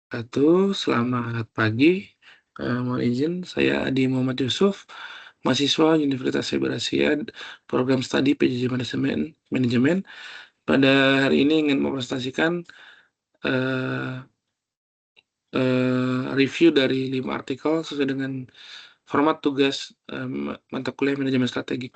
Selamat pagi. Mohon izin, saya Adi Muhammad Yusuf, mahasiswa Universitas Cyber Asia, program studi PJJ Manajemen. Pada hari ini ingin mempresentasikan eh, review dari 5 artikel sesuai dengan format tugas mata kuliah manajemen strategi.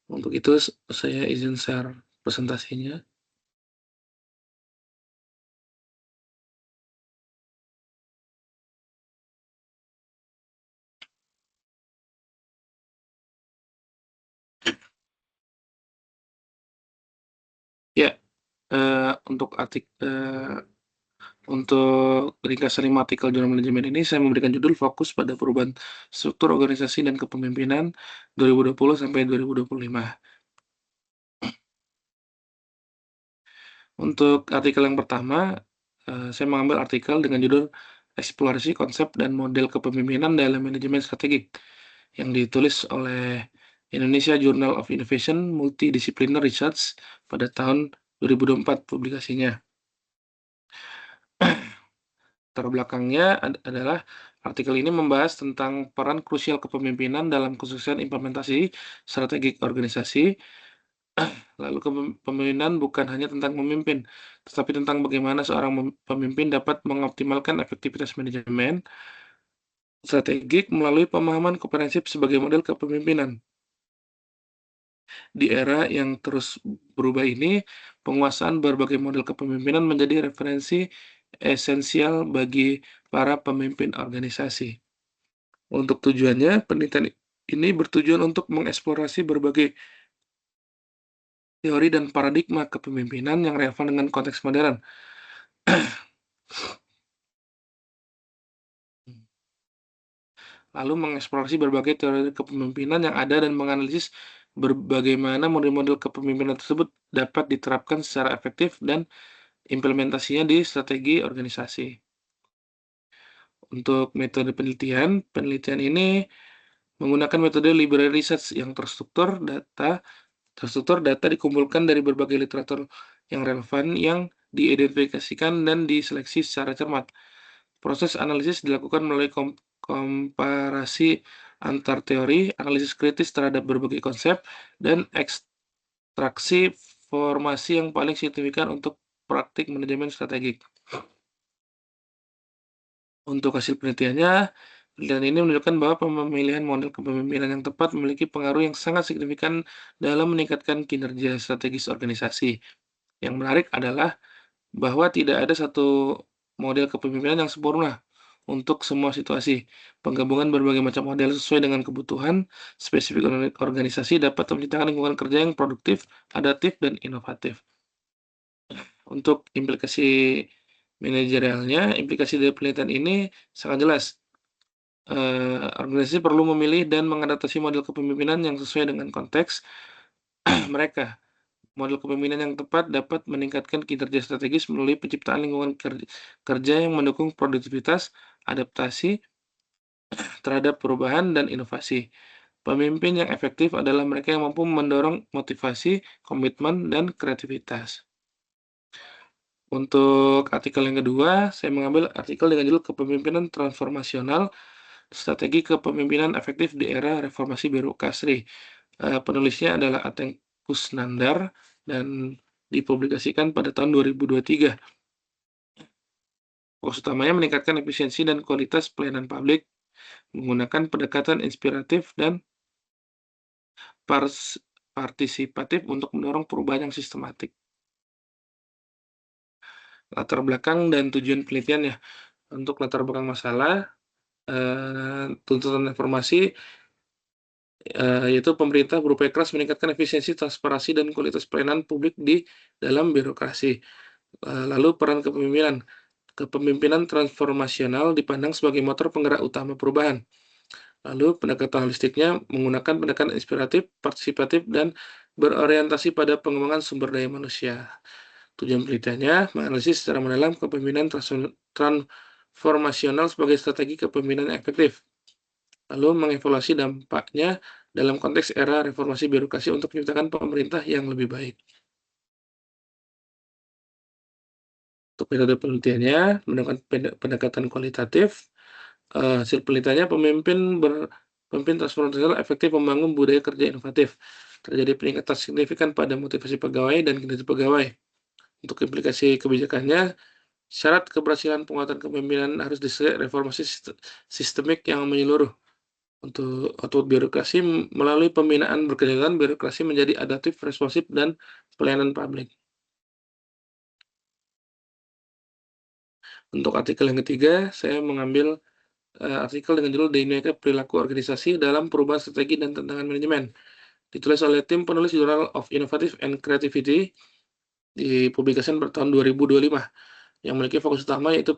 Untuk itu saya izin share presentasinya. Ya, untuk ringkasan 5 artikel jurnal manajemen ini, saya memberikan judul fokus pada perubahan struktur organisasi dan kepemimpinan 2020 sampai 2025. Untuk artikel yang pertama, saya mengambil artikel dengan judul Eksplorasi Konsep dan Model Kepemimpinan dalam Manajemen Strategik yang ditulis oleh Indonesia Journal of Innovation Multidisciplinary Research pada tahun 2024 publikasinya. Latar belakangnya adalah artikel ini membahas tentang peran krusial kepemimpinan dalam kesuksesan implementasi strategik organisasi. Lalu kepemimpinan bukan hanya tentang memimpin, tetapi tentang bagaimana seorang pemimpin dapat mengoptimalkan efektivitas manajemen strategik melalui pemahaman komprehensif sebagai model kepemimpinan. Di era yang terus berubah ini, penguasaan berbagai model kepemimpinan menjadi referensi esensial bagi para pemimpin organisasi. Untuk tujuannya, penelitian ini bertujuan untuk mengeksplorasi berbagai teori dan paradigma kepemimpinan yang relevan dengan konteks modern. Lalu mengeksplorasi berbagai teori kepemimpinan yang ada dan menganalisis bagaimana model-model kepemimpinan tersebut dapat diterapkan secara efektif dan implementasinya di strategi organisasi. Untuk metode penelitian, penelitian ini menggunakan metode library research yang terstruktur data dikumpulkan dari berbagai literatur yang relevan yang diidentifikasikan dan diseleksi secara cermat. Proses analisis dilakukan melalui komparasi antar teori, analisis kritis terhadap berbagai konsep, dan ekstraksi formasi yang paling signifikan untuk praktik manajemen strategik. Untuk hasil penelitiannya, penelitian ini menunjukkan bahwa pemilihan model kepemimpinan yang tepat memiliki pengaruh yang sangat signifikan dalam meningkatkan kinerja strategis organisasi. Yang menarik adalah bahwa tidak ada satu model kepemimpinan yang sempurna untuk semua situasi. Penggabungan berbagai macam model sesuai dengan kebutuhan spesifik organisasi dapat menciptakan lingkungan kerja yang produktif, adaptif, dan inovatif. Untuk implikasi manajerialnya, implikasi dari penelitian ini sangat jelas. Organisasi perlu memilih dan mengadaptasi model kepemimpinan yang sesuai dengan konteks mereka. Model kepemimpinan yang tepat dapat meningkatkan kinerja strategis melalui penciptaan lingkungan kerja yang mendukung produktivitas, adaptasi terhadap perubahan, dan inovasi. Pemimpin yang efektif adalah mereka yang mampu mendorong motivasi, komitmen, dan kreativitas. Untuk artikel yang kedua, saya mengambil artikel dengan judul Kepemimpinan Transformasional, Strategi Kepemimpinan Efektif di Era Reformasi Birokrasi. Penulisnya adalah Ateng Kusnandar dan dipublikasikan pada tahun 2023. Fokus utamanya meningkatkan efisiensi dan kualitas pelayanan publik menggunakan pendekatan inspiratif dan partisipatif untuk mendorong perubahan yang sistematik. Latar belakang dan tujuan penelitian ya. Untuk latar belakang masalah, tuntutan informasi, yaitu pemerintah berupaya keras meningkatkan efisiensi, transparansi, dan kualitas pelayanan publik di dalam birokrasi. Lalu peran kepemimpinan. Kepemimpinan transformasional dipandang sebagai motor penggerak utama perubahan. Lalu pendekatan holistiknya menggunakan pendekatan inspiratif, partisipatif, dan berorientasi pada pengembangan sumber daya manusia. Tujuan penelitiannya menganalisis secara mendalam kepemimpinan transformasional sebagai strategi kepemimpinan yang efektif, lalu mengevaluasi dampaknya dalam konteks era reformasi birokrasi untuk menciptakan pemerintah yang lebih baik. Untuk metode penelitiannya, menggunakan pendekatan kualitatif, hasil penelitiannya pemimpin transformasional efektif membangun budaya kerja inovatif. Terjadi peningkatan signifikan pada motivasi pegawai dan kinerja pegawai. Untuk implikasi kebijakannya, syarat keberhasilan penguatan kepemimpinan harus disertai reformasi sistemik yang menyeluruh. Untuk output birokrasi melalui pembinaan berkelanjutan, birokrasi menjadi adaptif, responsif, dan pelayanan publik. Untuk artikel yang ketiga, saya mengambil artikel dengan judul Dinamika Perilaku Organisasi dalam Perubahan Strategi dan Tantangan Manajemen. Ditulis oleh tim penulis Journal of Innovative and Creativity, dipublikasikan pada tahun 2025, yang memiliki fokus utama yaitu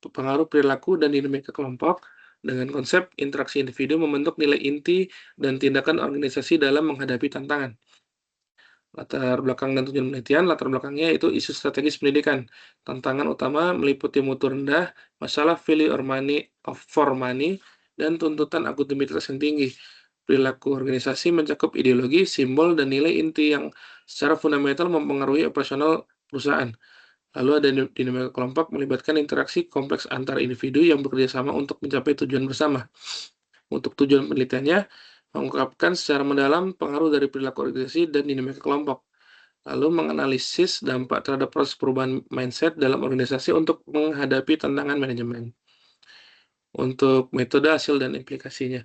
pengaruh perilaku dan dinamika kelompok dengan konsep interaksi individu membentuk nilai inti dan tindakan organisasi dalam menghadapi tantangan. Latar belakang dan tujuan penelitian, latar belakangnya itu isu strategis pendidikan. Tantangan utama meliputi mutu rendah, masalah value for money, dan tuntutan akuntabilitas yang tinggi. Perilaku organisasi mencakup ideologi, simbol, dan nilai inti yang secara fundamental mempengaruhi operasional perusahaan. Lalu ada dinamika kelompok melibatkan interaksi kompleks antar individu yang bekerja sama untuk mencapai tujuan bersama. Untuk tujuan penelitiannya, mengungkapkan secara mendalam pengaruh dari perilaku organisasi dan dinamika kelompok, lalu menganalisis dampak terhadap proses perubahan mindset dalam organisasi untuk menghadapi tantangan manajemen. Untuk metode, hasil, dan implikasinya.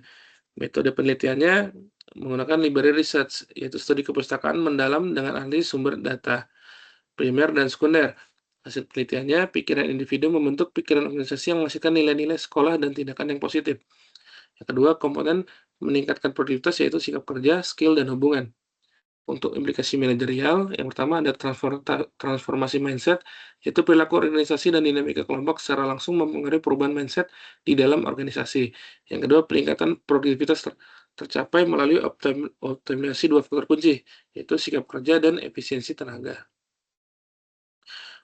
Metode penelitiannya menggunakan library research, yaitu studi kepustakaan mendalam dengan analisis sumber data primer dan sekunder. Hasil penelitiannya, pikiran individu membentuk pikiran organisasi yang menghasilkan nilai-nilai sekolah dan tindakan yang positif. Yang kedua, komponen meningkatkan produktivitas yaitu sikap kerja, skill, dan hubungan. Untuk implikasi manajerial, yang pertama ada transformasi mindset, yaitu perilaku organisasi dan dinamika kelompok secara langsung mempengaruhi perubahan mindset di dalam organisasi. Yang kedua, peningkatan produktivitas tercapai melalui optimalisasi dua faktor kunci, yaitu sikap kerja dan efisiensi tenaga.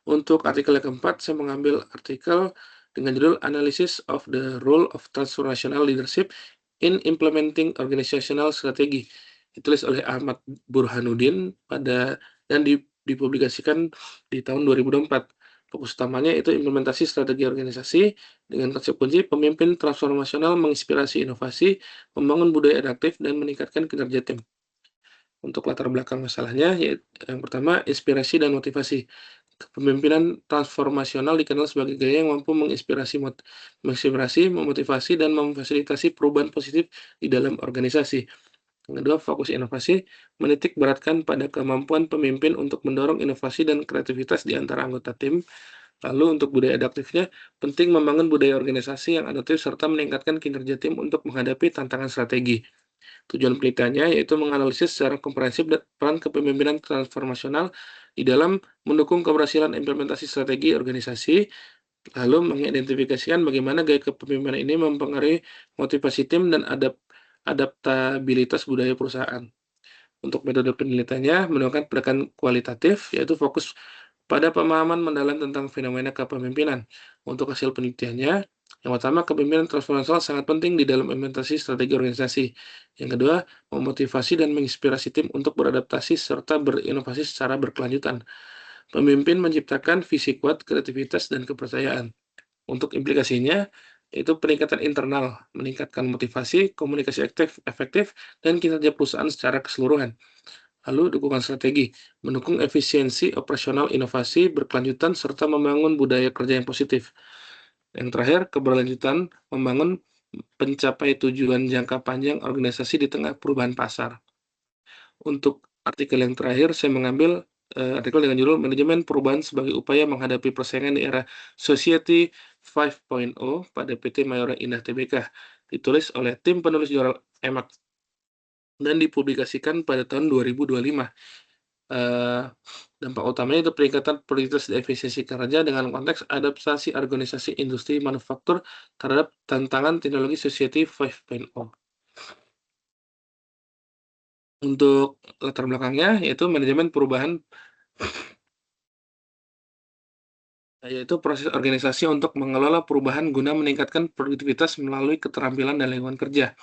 Untuk artikel yang keempat, saya mengambil artikel dengan judul Analysis of the Role of Transformational Leadership in Implementing Organizational Strategy. Ditulis oleh Ahmad Burhanuddin dan dipublikasikan di tahun 2024. Fokus utamanya itu implementasi strategi organisasi dengan konsep kunci pemimpin transformasional menginspirasi inovasi, membangun budaya adaptif, dan meningkatkan kinerja tim. Untuk latar belakang masalahnya, yaitu yang pertama, inspirasi dan motivasi. Kepemimpinan transformasional dikenal sebagai gaya yang mampu menginspirasi, memotivasi, dan memfasilitasi perubahan positif di dalam organisasi. Yang kedua, fokus inovasi menitik beratkan pada kemampuan pemimpin untuk mendorong inovasi dan kreativitas di antara anggota tim. Lalu untuk budaya adaptifnya, penting membangun budaya organisasi yang adaptif serta meningkatkan kinerja tim untuk menghadapi tantangan strategi. Tujuan penelitiannya yaitu menganalisis secara komprehensif peran kepemimpinan transformasional di dalam mendukung keberhasilan implementasi strategi organisasi, lalu mengidentifikasikan bagaimana gaya kepemimpinan ini mempengaruhi motivasi tim dan adaptabilitas budaya perusahaan. Untuk metode penelitiannya menggunakan pendekatan kualitatif, yaitu fokus pada pemahaman mendalam tentang fenomena kepemimpinan. Untuk hasil penelitiannya, yang pertama, kepemimpinan transformasional sangat penting di dalam implementasi strategi organisasi. Yang kedua, memotivasi dan menginspirasi tim untuk beradaptasi serta berinovasi secara berkelanjutan. Pemimpin menciptakan visi kuat, kreativitas, dan kepercayaan. Untuk implikasinya, itu peningkatan internal, meningkatkan motivasi, komunikasi efektif, dan kinerja perusahaan secara keseluruhan. Lalu dukungan strategi, mendukung efisiensi operasional inovasi berkelanjutan serta membangun budaya kerja yang positif. Yang terakhir, keberlanjutan membangun pencapai tujuan jangka panjang organisasi di tengah perubahan pasar. Untuk artikel yang terakhir, saya mengambil artikel dengan judul Manajemen Perubahan sebagai Upaya Menghadapi Persaingan di Era Society 5.0 pada PT Mayora Indah Tbk. Ditulis oleh tim penulis jurnal EMAK dan dipublikasikan pada tahun 2025. Dampak utamanya itu peningkatan produktivitas dan efisiensi kerja dengan konteks adaptasi organisasi industri manufaktur terhadap tantangan teknologi Society 5.0. Untuk latar belakangnya yaitu manajemen perubahan, yaitu proses organisasi untuk mengelola perubahan guna meningkatkan produktivitas melalui keterampilan dan lingkungan kerja.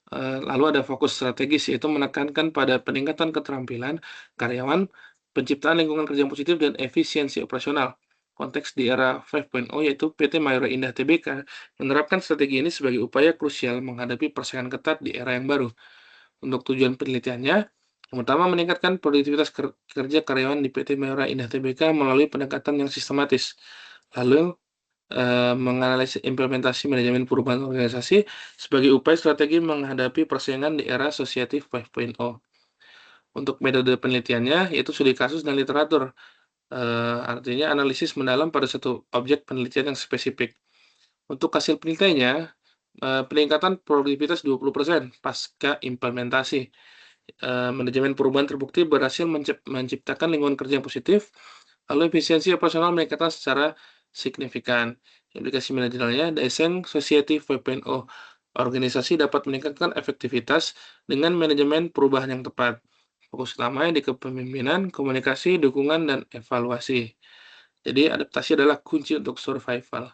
Lalu ada fokus strategis yaitu menekankan pada peningkatan keterampilan karyawan, penciptaan lingkungan kerja yang positif, dan efisiensi operasional. konteks di era 5.0 yaitu PT Mayora Indah Tbk menerapkan strategi ini sebagai upaya krusial menghadapi persaingan ketat di era yang baru. Untuk tujuan penelitiannya, yang pertama meningkatkan produktivitas kerja karyawan di PT Mayora Indah Tbk melalui pendekatan yang sistematis. Lalu, menganalisis implementasi manajemen perubahan organisasi sebagai upaya strategi menghadapi persaingan di era Society 5.0. Untuk metode penelitiannya yaitu studi kasus dan literatur, artinya analisis mendalam pada satu objek penelitian yang spesifik. Untuk hasil penelitiannya, peningkatan produktivitas 20% pasca implementasi. Manajemen perubahan terbukti berhasil menciptakan lingkungan kerja yang positif, lalu efisiensi operasional meningkatkan secara signifikan. Implikasi manajemennya, Design Society 5.0. Organisasi dapat meningkatkan efektivitas dengan manajemen perubahan yang tepat. Fokus utamanya di kepemimpinan, komunikasi, dukungan, dan evaluasi. Jadi adaptasi adalah kunci untuk survival.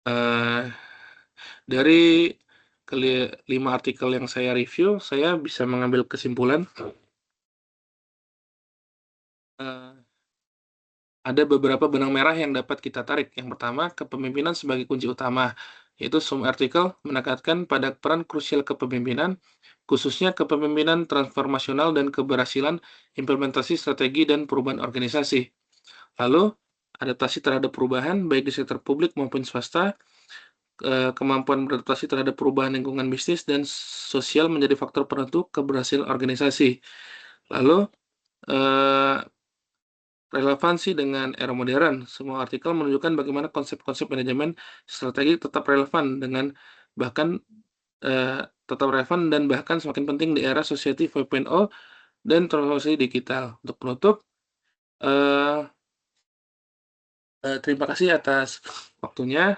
Eee, dari 5 artikel yang saya review, saya bisa mengambil kesimpulan, eee, ada beberapa benang merah yang dapat kita tarik. Yang pertama, kepemimpinan sebagai kunci utama, yaitu semua artikel menekankan pada peran krusial kepemimpinan, khususnya kepemimpinan transformasional dan keberhasilan implementasi strategi dan perubahan organisasi. Lalu, adaptasi terhadap perubahan baik di sektor publik maupun swasta, kemampuan beradaptasi terhadap perubahan lingkungan bisnis dan sosial menjadi faktor penentu keberhasilan organisasi. Lalu, eee, relevansi dengan era modern. Semua artikel menunjukkan bagaimana konsep-konsep manajemen strategi tetap relevan bahkan, tetap relevan dan bahkan semakin penting di era Society 5.0 dan transformasi digital. Untuk penutup, eee terima kasih atas waktunya,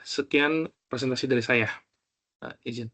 sekian presentasi dari saya, izin.